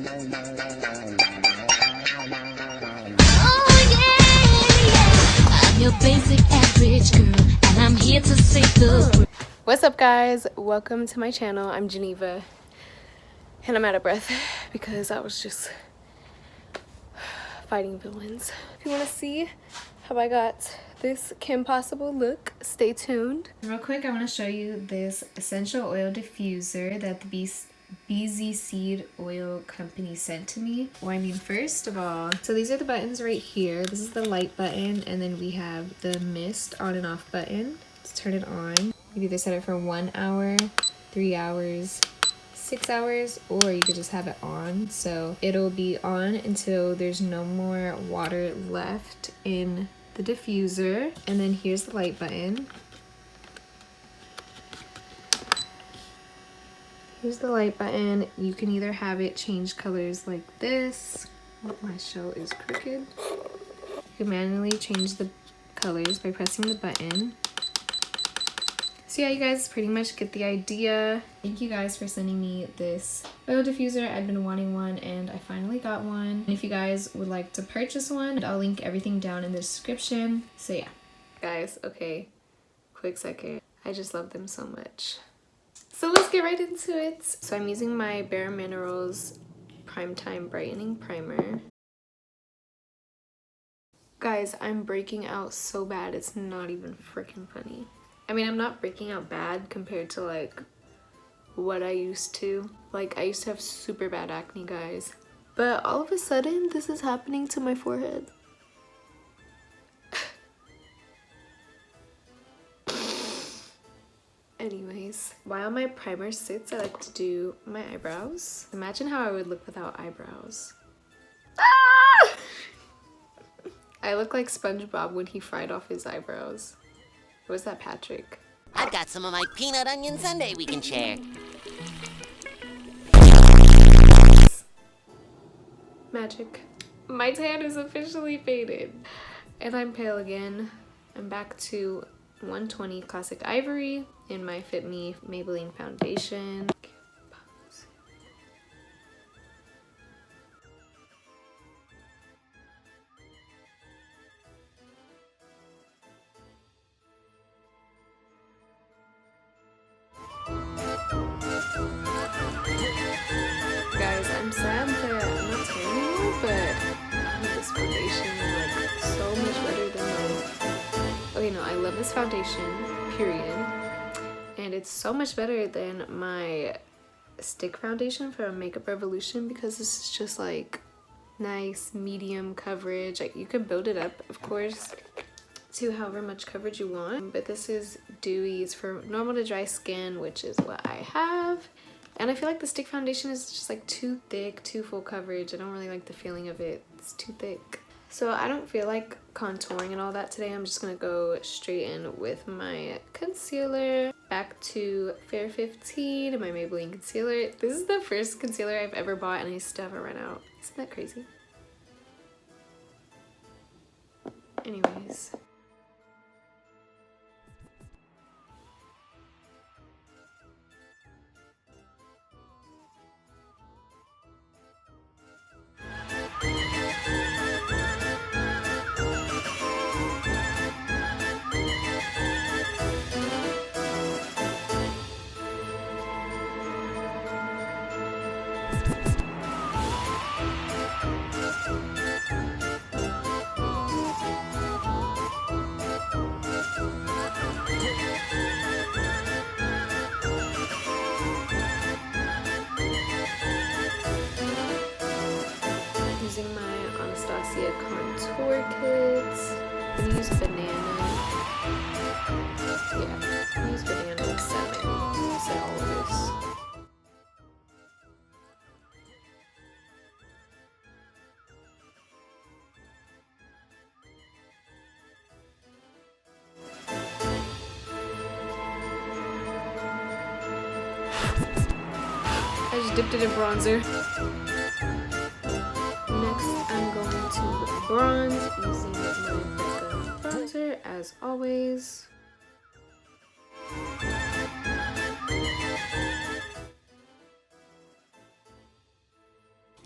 Oh yeah, I'm your basic average girl, and I'm here to save the. What's up, guys? Welcome to my channel. I'm Geneva, and I'm out of breath because I was just fighting villains. If you want to see how I got this Kim Possible look, stay tuned. Real quick, I want to show you this essential oil diffuser that the BZseed oil company sent to me. Well, I mean, first of all, so these are the buttons right here. This is the light button, and then we have the mist on and off button. Let's turn it on. You can either set it for 1 hour, 3 hours, 6 hours, or you could just have it on. So it'll be on until there's no more water left in the diffuser. And then here's the light button. Here's the light button. You can either have it change colors like this. Oh, my shell is crooked. You can manually change the colors by pressing the button. So yeah, you guys pretty much get the idea. Thank you guys for sending me this oil diffuser. I've been wanting one and I finally got one. And if you guys would like to purchase one, I'll link everything down in the description. So yeah. Guys, okay, quick second. I just love them so much. So let's get right into it. So I'm using my Bare Minerals Primetime Brightening Primer. Guys, I'm breaking out so bad, it's not even freaking funny. I mean, I'm not breaking out bad compared to like what I used to. Like, I used to have super bad acne, guys. But all of a sudden, this is happening to my forehead. Anyways, while my primer sits, I like to do my eyebrows. Imagine how I would look without eyebrows. Ah! I look like SpongeBob when he fried off his eyebrows. Or was that Patrick? I've got some of my peanut onion sundae we can share. Magic. My tan is officially faded. And I'm pale again. I'm back to 120 Classic Ivory in my Fit Me Maybelline foundation. Guys, I'm sad that I'm not tan anymore, but I love this foundation like so much better than my... Okay, no, I love this foundation, period. And it's so much better than my stick foundation from Makeup Revolution because this is just like nice medium coverage. Like, you can build it up, of course, to however much coverage you want. But this is dewy. It's for normal to dry skin, which is what I have. And I feel like the stick foundation is just like too thick, too full coverage. I don't really like the feeling of it. It's too thick. So I don't feel like contouring and all that today. I'm just gonna go straight in with my concealer. Back to Fair 15, my Maybelline concealer. This is the first concealer I've ever bought and I still haven't run out. Isn't that crazy? Anyways. Contour kits. I'm gonna use banana. Yeah, I'm gonna use banana like 7. I said all of this. I just dipped it in bronzer. Next, I'm going to bronze using my Becca bronzer as always.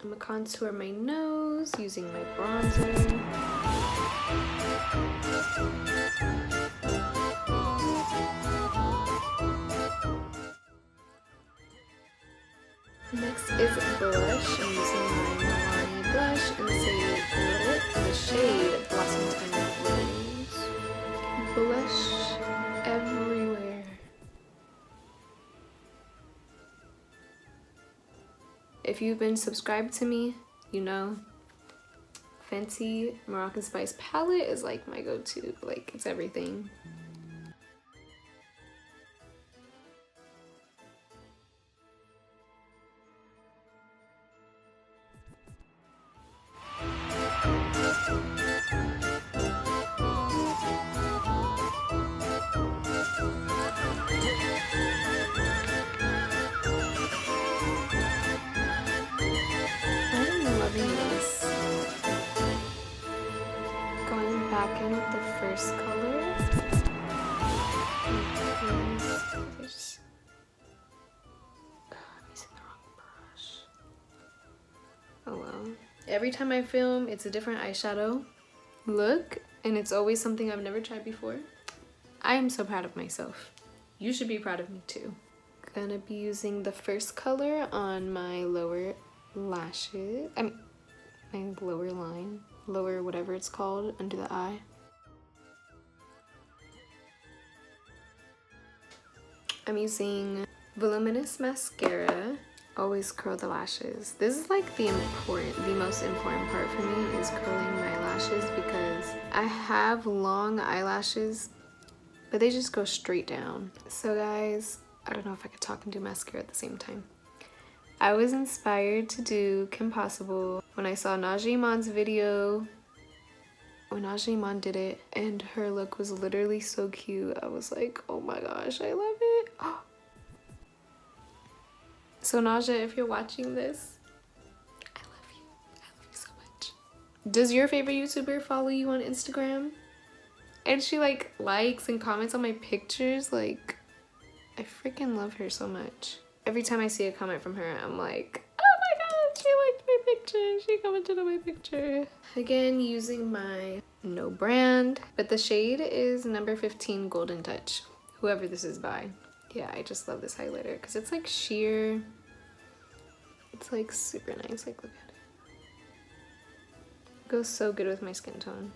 I'm gonna contour my nose using my bronzer. Next is blush. I'm using my Milani blush in the shade Blossom Time Rose. Blush everywhere. If you've been subscribed to me, you know Fenty Moroccan Spice palette is like my go-to. Like, it's everything. Back in with the first color. I'm using the wrong brush. Oh well. Every time I film, it's a different eyeshadow look, and it's always something I've never tried before. I am so proud of myself. You should be proud of me too. Gonna be using the first color on my lower lashes. My lower line. Lower whatever it's called under the eye. I'm using voluminous mascara. Always curl the lashes. This is like the most important part for me is curling my lashes, because I have long eyelashes but they just go straight down. So guys, I don't know if I could talk and do mascara at the same time. I was inspired to do Kim Possible when I saw Najee Iman's video, when Najee Iman did it, and her look was literally so cute. I was like, oh my gosh, I love it. Oh. So Naja, if you're watching this, I love you. I love you so much. Does your favorite YouTuber follow you on Instagram? And she like likes and comments on my pictures. Like, I freaking love her so much. Every time I see a comment from her, I'm like, oh my god, she liked my picture. She commented on my picture. Again, using my no brand, but the shade is number 15 Golden Touch. Whoever this is by. Yeah, I just love this highlighter because it's like sheer. It's like super nice. Like, look at it. It goes so good with my skin tone.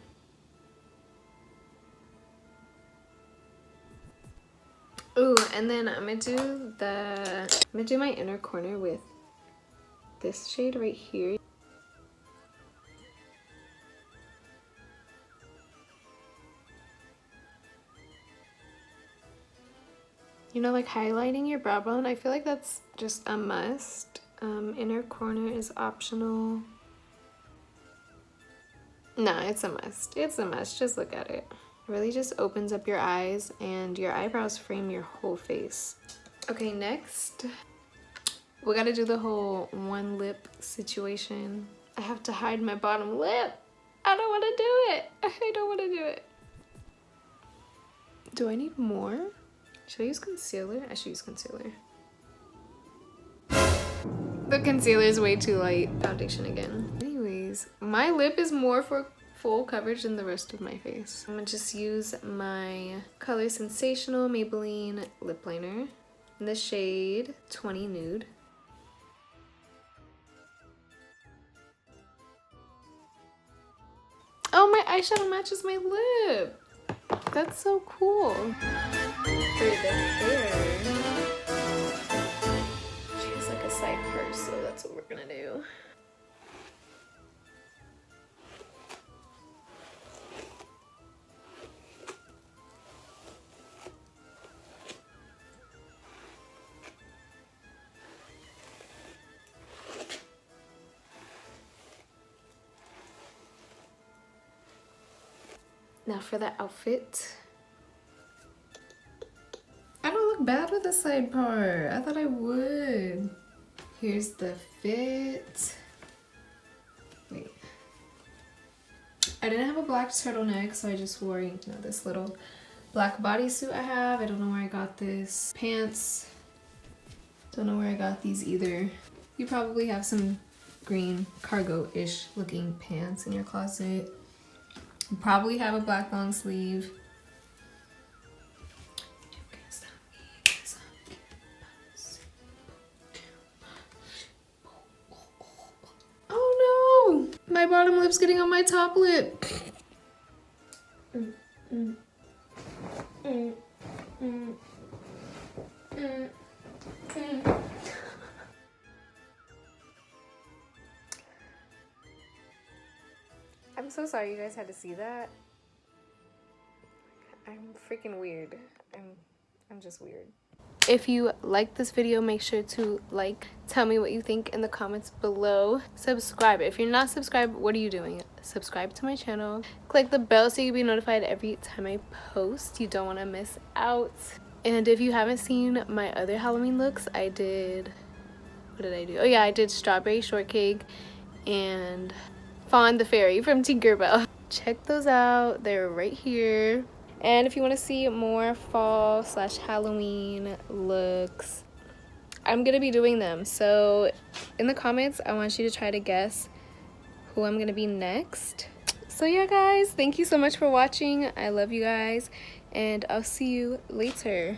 Ooh, and then I'm gonna do my inner corner with this shade right here. You know, like highlighting your brow bone, I feel like that's just a must. Inner corner is optional. No, it's a must. It's a must. Just look at it. It really just opens up your eyes, and your eyebrows frame your whole face. Okay, next, we gotta do the whole one lip situation. I have to hide my bottom lip. I don't wanna do it. I don't wanna do it. Do I need more? Should I use concealer? I should use concealer. The concealer is way too light. Foundation again. Anyways, my lip is more for full coverage than the rest of my face. I'm gonna just use my Color Sensational Maybelline lip liner in the shade 20 Nude. Oh, my eyeshadow matches my lip. That's so cool. For the hair, she has like a side part, so that's what we're gonna do. Now for the outfit. I don't look bad with the side part. I thought I would. Here's the fit. Wait. I didn't have a black turtleneck, so I just wore, you know, this little black bodysuit I have. I don't know where I got this. Pants. Don't know where I got these either. You probably have some green cargo-ish looking pants in your closet. You probably have a black long sleeve. Oh no! My bottom lip's getting on my top lip. I'm so sorry you guys had to see that. I'm freaking weird. I'm just weird. If you like this video, make sure to like, tell me what you think in the comments below. Subscribe. If you're not subscribed, what are you doing? Subscribe to my channel. Click the bell so you'll be notified every time I post. You don't want to miss out. And if you haven't seen my other Halloween looks, I did, what did I do? Oh yeah, I did strawberry shortcake and Fawn the Fairy from Tinkerbell. Check those out. They're right here. And if you want to see more fall / Halloween looks, I'm going to be doing them. So in the comments, I want you to try to guess who I'm going to be next. So yeah, guys, thank you so much for watching. I love you guys, and I'll see you later.